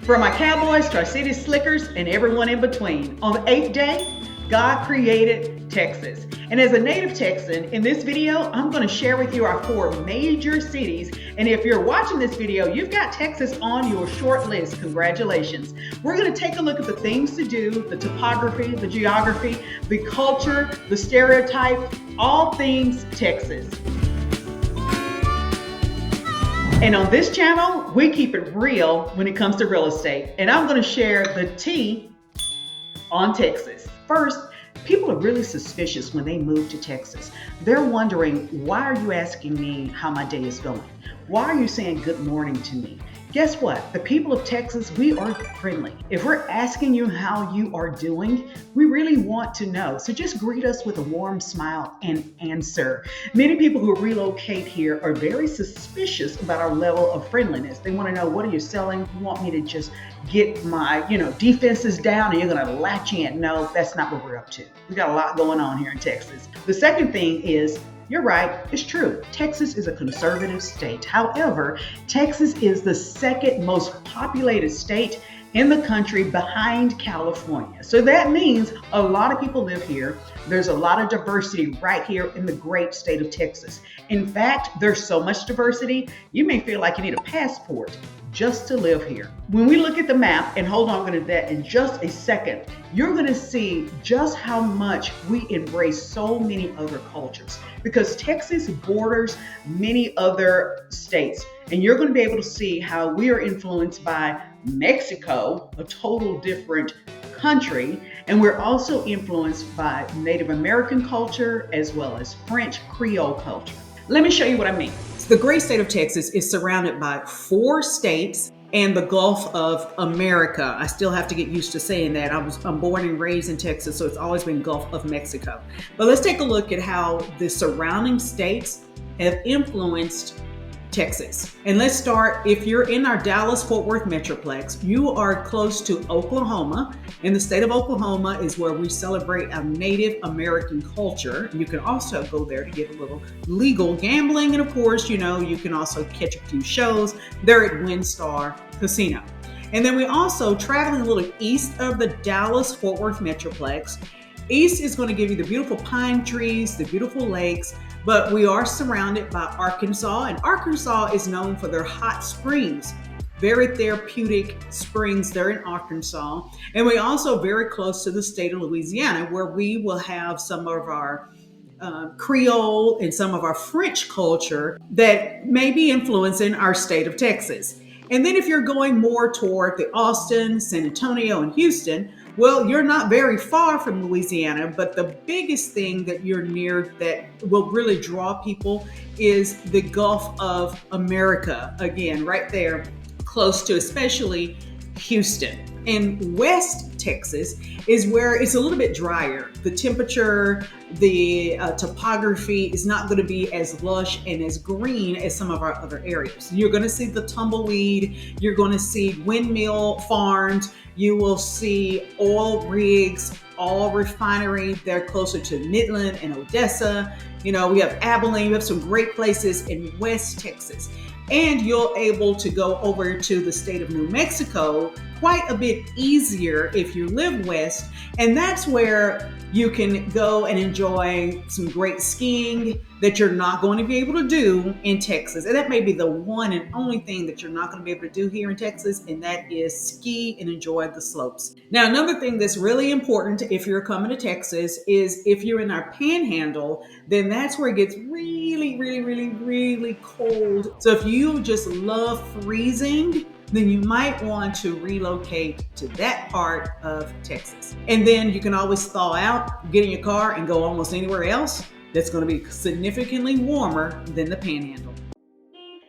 From our cowboys to our city slickers and everyone in between. On the 8th day, God created Texas. And as a native Texan, in this video, I'm going to share with you our 4 major cities. And if you're watching this video, you've got Texas on your short list. Congratulations. We're going to take a look at the things to do, the topography, the geography, the culture, the stereotype, all things Texas. And on this channel, we keep it real when it comes to real estate. And I'm going to share the tea on Texas. First, people are really suspicious when they move to Texas. They're wondering, why are you asking me how my day is going? Why are you saying good morning to me? Guess what? The people of Texas, we are friendly. If we're asking you how you are doing, we really want to know. So just greet us with a warm smile and answer. Many people who relocate here are very suspicious about our level of friendliness. They want to know, what are you selling? You want me to just get my, defenses down and you're going to latch in? No, that's not what we're up to. We got a lot going on here in Texas. The second thing is, you're right, it's true. Texas is a conservative state. However, Texas is the second most populated state in the country behind California. So that means a lot of people live here. There's a lot of diversity right here in the great state of Texas. In fact, there's so much diversity, you may feel like you need a passport just to live here. When we look at the map, and hold on, I'm going to do that in just a second, you're going to see just how much we embrace so many other cultures, because Texas borders many other states, and you're going to be able to see how we are influenced by Mexico, a total different country, and we're also influenced by Native American culture as well as French Creole culture. Let me show you what I mean. The great state of Texas is surrounded by 4 states and the Gulf of America. I still have to get used to saying that. I'm born and raised in Texas, so it's always been Gulf of Mexico. But let's take a look at how the surrounding states have influenced Texas. And let's start, if you're in our Dallas-Fort Worth Metroplex, you are close to Oklahoma. And the state of Oklahoma is where we celebrate our Native American culture. You can also go there to get a little legal gambling. And of course, you can also catch a few shows there at WinStar Casino. And then we also, traveling a little east of the Dallas-Fort Worth Metroplex, east is going to give you the beautiful pine trees, the beautiful lakes, but we are surrounded by Arkansas, and Arkansas is known for their hot springs, very therapeutic springs there in Arkansas. And we also very close to the state of Louisiana, where we will have some of our Creole and some of our French culture that may be influencing our state of Texas. And then if you're going more toward the Austin, San Antonio, and Houston, well, you're not very far from Louisiana, but the biggest thing that you're near that will really draw people is the Gulf of America. Again, right there, close to especially Houston. And West Texas is where it's a little bit drier. The temperature, the topography is not going to be as lush and as green as some of our other areas. You're going to see the tumbleweed. You're going to see windmill farms. You will see oil rigs, all refinery. They're closer to Midland and Odessa. We have Abilene. We have some great places in West Texas. And you're able to go over to the state of New Mexico quite a bit easier if you live west. And that's where you can go and enjoy some great skiing that you're not going to be able to do in Texas. And that may be the one and only thing that you're not going to be able to do here in Texas, and that is ski and enjoy the slopes. Now, another thing that's really important if you're coming to Texas is if you're in our panhandle, then that's where it gets really, really, really, really cold. So if you just love freezing, then you might want to relocate to that part of Texas. And then you can always thaw out, get in your car, and go almost anywhere else that's going to be significantly warmer than the panhandle.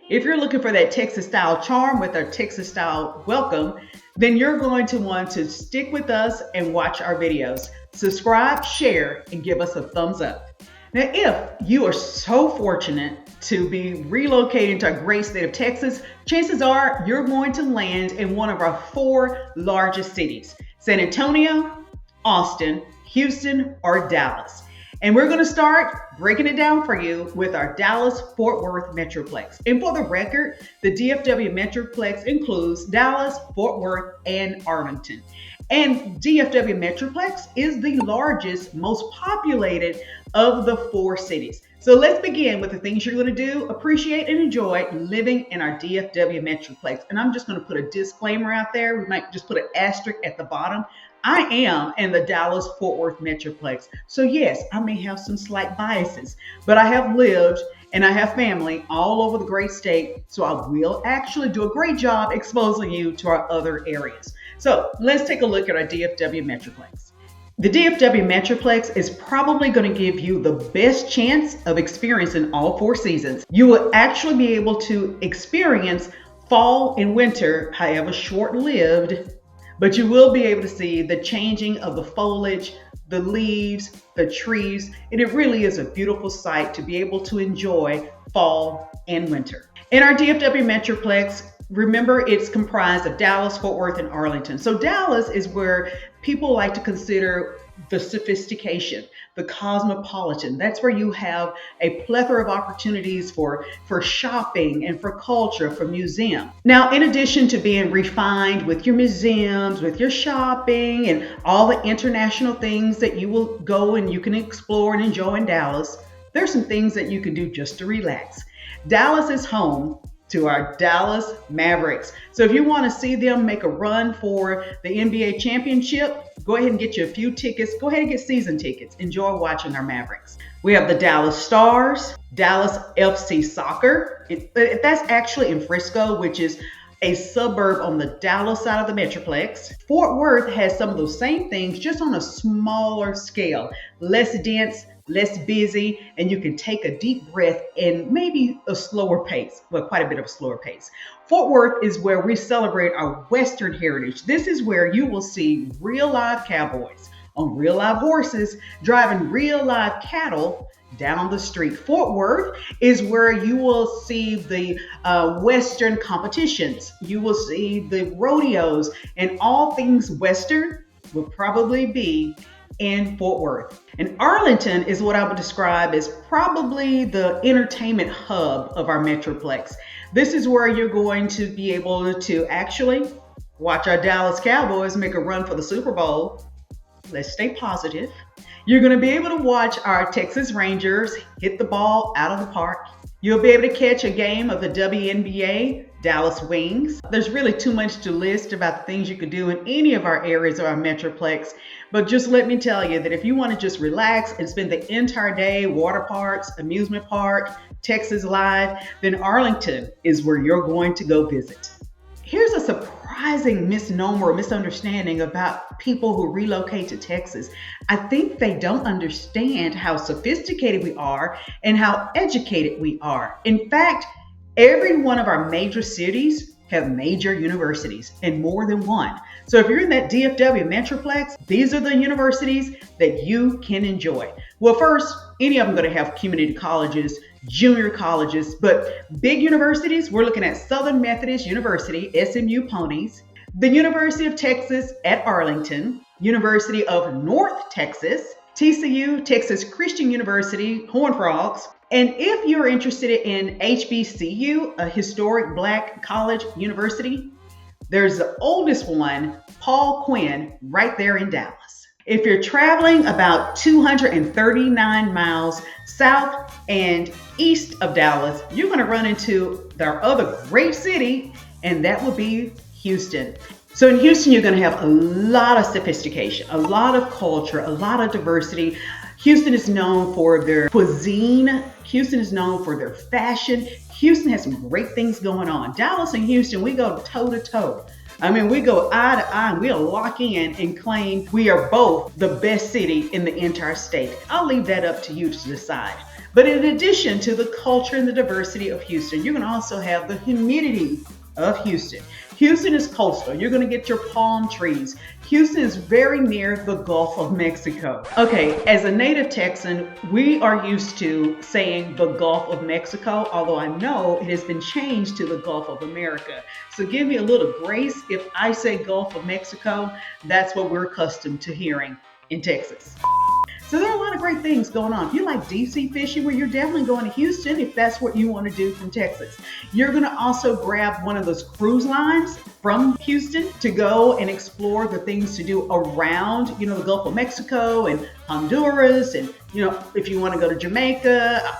If you're looking for that Texas style charm with our Texas style welcome, then you're going to want to stick with us and watch our videos. Subscribe, share, and give us a thumbs up. Now, if you are so fortunate to be relocating to a great state of Texas, chances are you're going to land in one of our 4 largest cities: San Antonio, Austin, Houston, or Dallas. And we're going to start breaking it down for you with our Dallas-Fort Worth Metroplex. And for the record, the DFW Metroplex includes Dallas, Fort Worth, and Arlington. And DFW Metroplex is the largest, most populated of the 4 cities. So let's begin with the things you're going to do, appreciate, and enjoy living in our DFW Metroplex. And I'm just going to put a disclaimer out there. We might just put an asterisk at the bottom. I am in the Dallas-Fort Worth Metroplex. So yes, I may have some slight biases, but I have lived and I have family all over the great state. So I will actually do a great job exposing you to our other areas. So let's take a look at our DFW Metroplex. The DFW Metroplex is probably going to give you the best chance of experiencing all 4 seasons. You will actually be able to experience fall and winter, however short-lived, but you will be able to see the changing of the foliage, the leaves, the trees, and it really is a beautiful sight to be able to enjoy fall and winter. In our DFW Metroplex, remember, it's comprised of Dallas, Fort Worth, and Arlington. So Dallas is where people like to consider the sophistication, the cosmopolitan. That's where you have a plethora of opportunities for shopping and for culture, for museum. Now, in addition to being refined with your museums, with your shopping, and all the international things that you will go and you can explore and enjoy in Dallas, there's some things that you can do just to relax. Dallas is home to our Dallas Mavericks. So if you want to see them make a run for the NBA championship, go ahead and get you a few tickets. Go ahead and get season tickets. Enjoy watching our Mavericks. We have the Dallas Stars, Dallas FC Soccer. That's actually in Frisco, which is a suburb on the Dallas side of the Metroplex. Fort Worth has some of those same things, just on a smaller scale, less dense, less busy, and you can take a deep breath and maybe a slower pace, well, quite a bit of a slower pace. Fort Worth is where we celebrate our Western heritage. This is where you will see real live cowboys on real live horses driving real live cattle down the street. Fort Worth is where you will see the Western competitions. You will see the rodeos, and all things Western will probably be in Fort Worth. And Arlington is what I would describe as probably the entertainment hub of our Metroplex. This is where you're going to be able to actually watch our Dallas Cowboys make a run for the Super Bowl. Let's stay positive. You're going to be able to watch our Texas Rangers hit the ball out of the park. You'll be able to catch a game of the WNBA, Dallas Wings. There's really too much to list about the things you could do in any of our areas of our Metroplex. But just let me tell you that if you want to just relax and spend the entire day, water parks, amusement park, Texas Live, then Arlington is where you're going to go visit. Here's a surprising misnomer or misunderstanding about people who relocate to Texas. I think they don't understand how sophisticated we are and how educated we are. In fact, every one of our major cities have major universities, and more than one. So if you're in that DFW Metroplex, these are the universities that you can enjoy. Well, first, any of them going to have community colleges, junior colleges, but big universities, we're looking at Southern Methodist University, SMU Ponies, the University of Texas at Arlington, University of North Texas, TCU, Texas Christian University, Horned Frogs. And if you're interested in HBCU, a historic Black college university, there's the oldest one, Paul Quinn, right there in Dallas. If you're traveling about 239 miles south and east of Dallas, you're going to run into our other great city, and that would be Houston. So in Houston, you're going to have a lot of sophistication, a lot of culture, a lot of diversity. Houston is known for their cuisine. Houston is known for their fashion. Houston has some great things going on. Dallas and Houston, we go toe to toe. I mean, we go eye to eye, and we'll lock in and claim we are both the best city in the entire state. I'll leave that up to you to decide. But in addition to the culture and the diversity of Houston, you're going to also have the humidity of Houston. Houston is coastal. You're going to get your palm trees. Houston is very near the Gulf of Mexico. Okay, as a native Texan, we are used to saying the Gulf of Mexico, although I know it has been changed to the Gulf of America. So give me a little grace if I say Gulf of Mexico. That's what we're accustomed to hearing in Texas. So there are a lot of great things going on. If you like deep sea fishing, well, you're definitely going to Houston if that's what you want to do from Texas. You're going to also grab one of those cruise lines from Houston to go and explore the things to do around, the Gulf of Mexico and Honduras. And, if you want to go to Jamaica,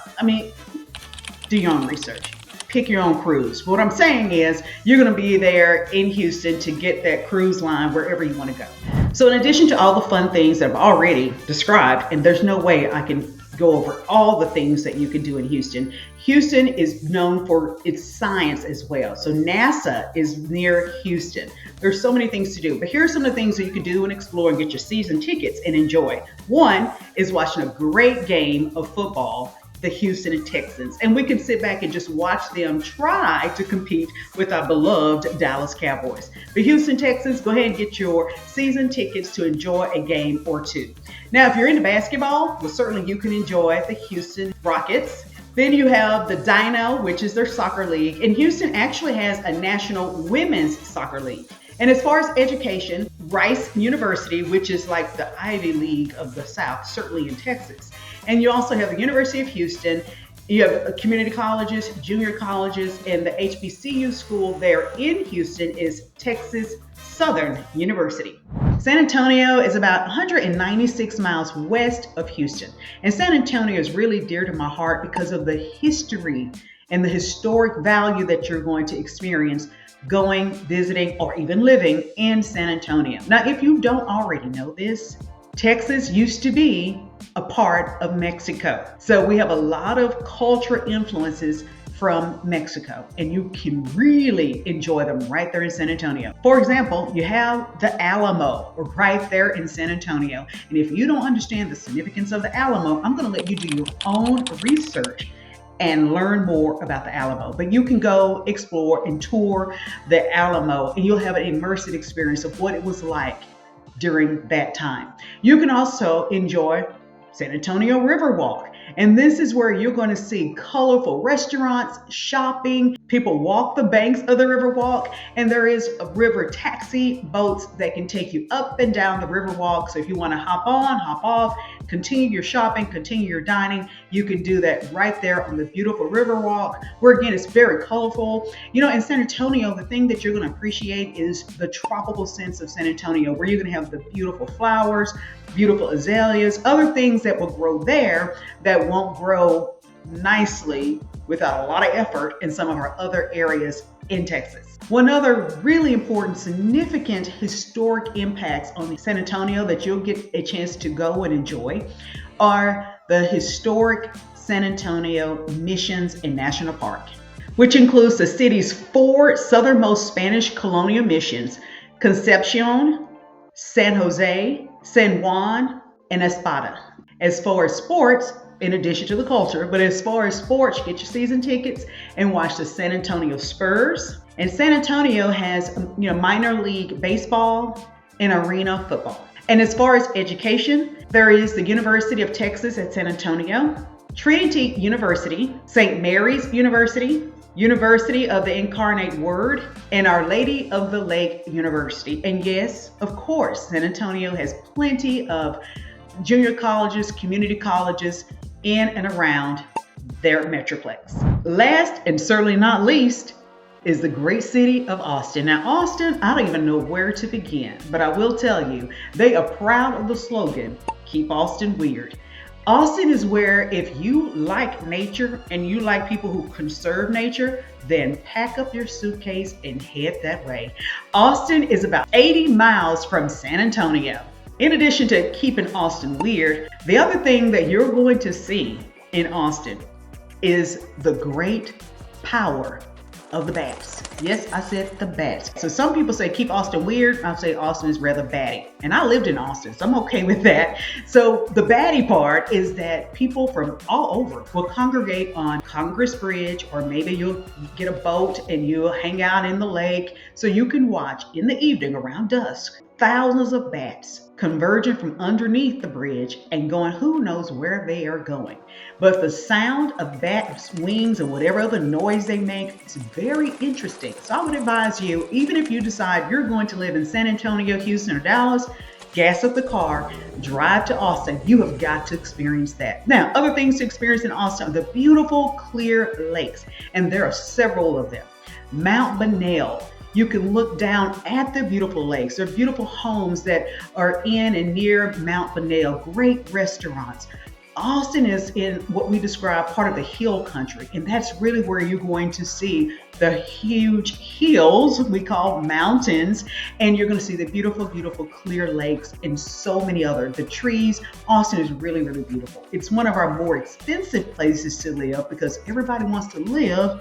do your own research. Pick your own cruise. What I'm saying is you're going to be there in Houston to get that cruise line wherever you want to go. So in addition to all the fun things that I've already described, and there's no way I can go over all the things that you can do in Houston. Houston is known for its science as well. So NASA is near Houston. There's so many things to do, but here are some of the things that you can do and explore and get your season tickets and enjoy. One is watching a great game of football, the Houston Texans, and we can sit back and just watch them try to compete with our beloved Dallas Cowboys. The Houston Texans, go ahead and get your season tickets to enjoy a game or two. Now, if you're into basketball, well, certainly you can enjoy the Houston Rockets. Then you have the Dino, which is their soccer league, and Houston actually has a national women's soccer league. And as far as education, Rice University, which is like the Ivy League of the South, certainly in Texas. And you also have the University of Houston. You have community colleges, junior colleges, and the HBCU school there in Houston is Texas Southern University. San Antonio is about 196 miles west of Houston. And San Antonio is really dear to my heart because of the history and the historic value that you're going to experience going, visiting, or even living in San Antonio. Now, if you don't already know this, Texas used to be a part of Mexico. So we have a lot of cultural influences from Mexico, and you can really enjoy them right there in San Antonio. For example, you have the Alamo right there in San Antonio. And if you don't understand the significance of the Alamo, I'm going to let you do your own research and learn more about the Alamo. But you can go explore and tour the Alamo, and you'll have an immersive experience of what it was like during that time. You can also enjoy San Antonio Riverwalk. And this is where you're going to see colorful restaurants, shopping. People walk the banks of the Riverwalk, and there is a river taxi boats that can take you up and down the Riverwalk. So if you want to hop on, hop off, continue your shopping, continue your dining, you can do that right there on the beautiful Riverwalk, where again, it's very colorful. In San Antonio, the thing that you're going to appreciate is the tropical sense of San Antonio, where you're going to have the beautiful flowers, beautiful azaleas, other things that will grow there that won't grow nicely without a lot of effort in some of our other areas in Texas. One other really important, significant historic impacts on San Antonio that you'll get a chance to go and enjoy are the historic San Antonio Missions and National Park, which includes the city's 4 southernmost Spanish colonial missions: Concepcion, San Jose, San Juan, and Espada. As far as sports, in addition to the culture, but as far as sports, get your season tickets and watch the San Antonio Spurs. And San Antonio has, minor league baseball and arena football. And as far as education, there is the University of Texas at San Antonio, Trinity University, St. Mary's University, University of the Incarnate Word, and Our Lady of the Lake University. And yes, of course, San Antonio has plenty of junior colleges, community colleges in and around their Metroplex. Last and certainly not least is the great city of Austin. Now, Austin, I don't even know where to begin, but I will tell you, they are proud of the slogan, "Keep Austin Weird." Austin is where if you like nature and you like people who conserve nature, then pack up your suitcase and head that way. Austin is about 80 miles from San Antonio. In addition to keeping Austin weird, the other thing that you're going to see in Austin is the great power of the bats. Yes, I said the bats. So some people say keep Austin weird. I say Austin is rather batty. And I lived in Austin, so I'm okay with that. So the batty part is that people from all over will congregate on Congress Bridge, or maybe you'll get a boat and you'll hang out in the lake. So you can watch in the evening around dusk, thousands of bats converging from underneath the bridge and going who knows where they are going. But the sound of bats' wings and whatever other noise they make is very interesting. So I would advise you, even if you decide you're going to live in San Antonio, Houston, or Dallas, gas up the car, drive to Austin. You have got to experience that. Now, other things to experience in Austin are the beautiful clear lakes, and there are several of them. Mount Benel. You can look down at the beautiful lakes. There are beautiful homes that are in and near Mount Benel, great restaurants. Austin is in what we describe part of the hill country, and that's really where you're going to see the huge hills we call mountains, and you're going to see the beautiful, beautiful clear lakes and so many other. The trees, Austin is really, really beautiful. It's one of our more expensive places to live because everybody wants to live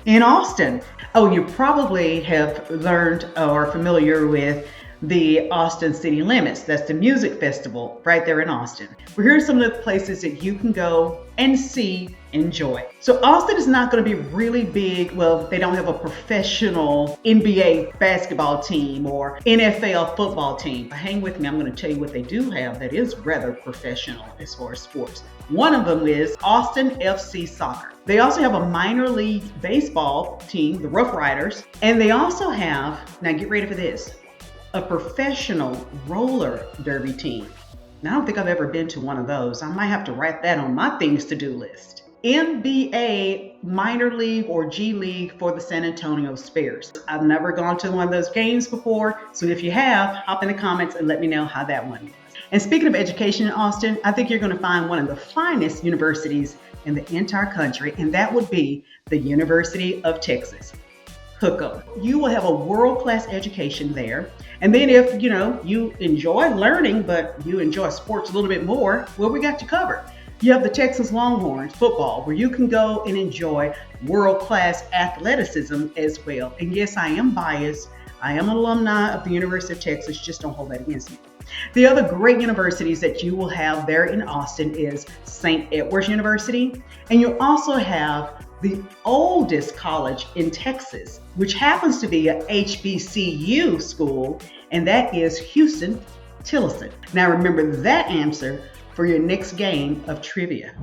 in Austin. Oh, you probably have learned or are familiar with the Austin City Limits. That's the music festival right there in Austin. Well, here are some of the places that you can go and see, enjoy. So Austin is not going to be really big. Well, they don't have a professional NBA basketball team or NFL football team. But hang with me, I'm going to tell you what they do have that is rather professional as far as sports. One of them is Austin FC Soccer. They also have a minor league baseball team, the Rough Riders, and they also have, now get ready for this, a professional roller derby team. Now, I don't think I've ever been to one of those. I might have to write that on my things to do list. NBA minor league or G League for the San Antonio Spurs. I've never gone to one of those games before, so if you have, hop in the comments and let me know how that one was. And speaking of education in Austin, I think you're going to find one of the finest universities in the entire country, and that would be the University of Texas. Hook 'em. You will have a world-class education there. And then if, you enjoy learning, but you enjoy sports a little bit more, well, we got you covered. You have the Texas Longhorns football, where you can go and enjoy world-class athleticism as well. And yes, I am biased. I am an alumni of the University of Texas. Just don't hold that against me. The other great universities that you will have there in Austin is St. Edward's University. And you also have the oldest college in Texas, which happens to be a HBCU school, and that is Houston-Tilson. Now remember that answer for your next game of trivia.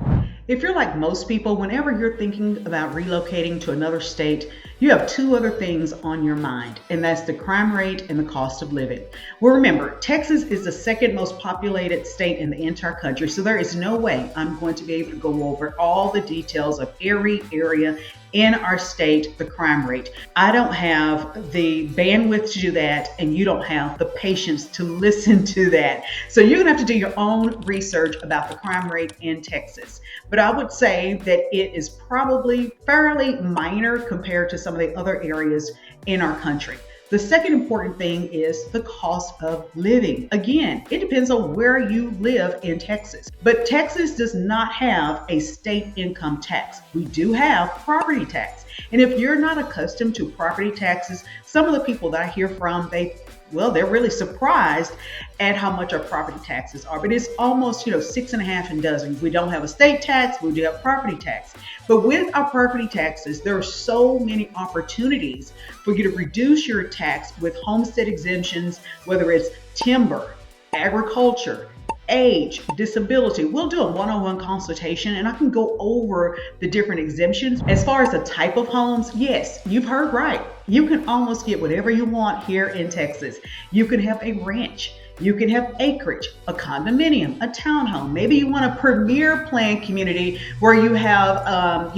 If you're like most people, whenever you're thinking about relocating to another state, you have two other things on your mind, and that's the crime rate and the cost of living. Well, remember, Texas is the second most populated state in the entire country, so there is no way I'm going to be able to go over all the details of every area in our state, the crime rate. I don't have the bandwidth to do that, and you don't have the patience to listen to that. So you're gonna have to do your own research about the crime rate in Texas. But I would say that it is probably fairly minor compared to some of the other areas in our country. The second important thing is the cost of living. Again, it depends on where you live in Texas. But Texas does not have a state income tax. We do have property tax. And if you're not accustomed to property taxes, some of the people that I hear from, they're really surprised at how much our property taxes are. But it's almost, 6.5 and dozen. We don't have a state tax, we do have property tax. But with our property taxes, there are so many opportunities for you to reduce your tax with homestead exemptions, whether it's timber, agriculture, age, disability. We'll do a one-on-one consultation and I can go over the different exemptions. As far as the type of homes, yes, you've heard right. You can almost get whatever you want here in Texas. You can have a ranch. You can have acreage, a condominium, a townhome. Maybe you want a premier plan community where you have,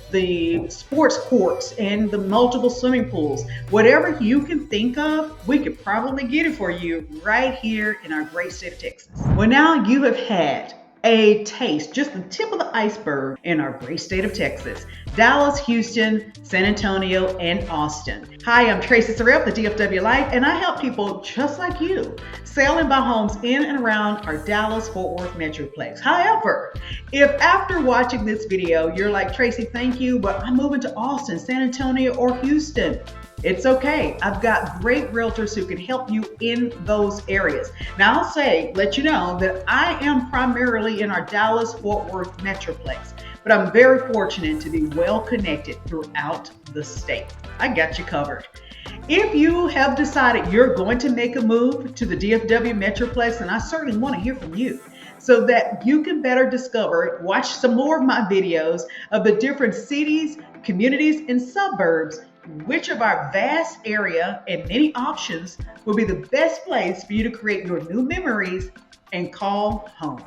the sports courts and the multiple swimming pools. Whatever you can think of, we could probably get it for you right here in our great state of Texas. Well, now you have had a taste, just the tip of the iceberg in our great state of Texas. Dallas, Houston, San Antonio, and Austin. Hi, I'm Tracy Sorrell, the DFW Life, and I help people just like you sell and buy homes in and around our Dallas-Fort Worth Metroplex. However, if after watching this video, you're like, Tracy, thank you, but I'm moving to Austin, San Antonio, or Houston, it's okay. I've got great realtors who can help you in those areas. Now I'll let you know that I am primarily in our Dallas-Fort Worth Metroplex, but I'm very fortunate to be well connected throughout the state. I got you covered. If you have decided you're going to make a move to the DFW Metroplex, and I certainly want to hear from you, so that you can better watch some more of my videos of the different cities, communities, and suburbs which of our vast area and many options will be the best place for you to create your new memories and call home.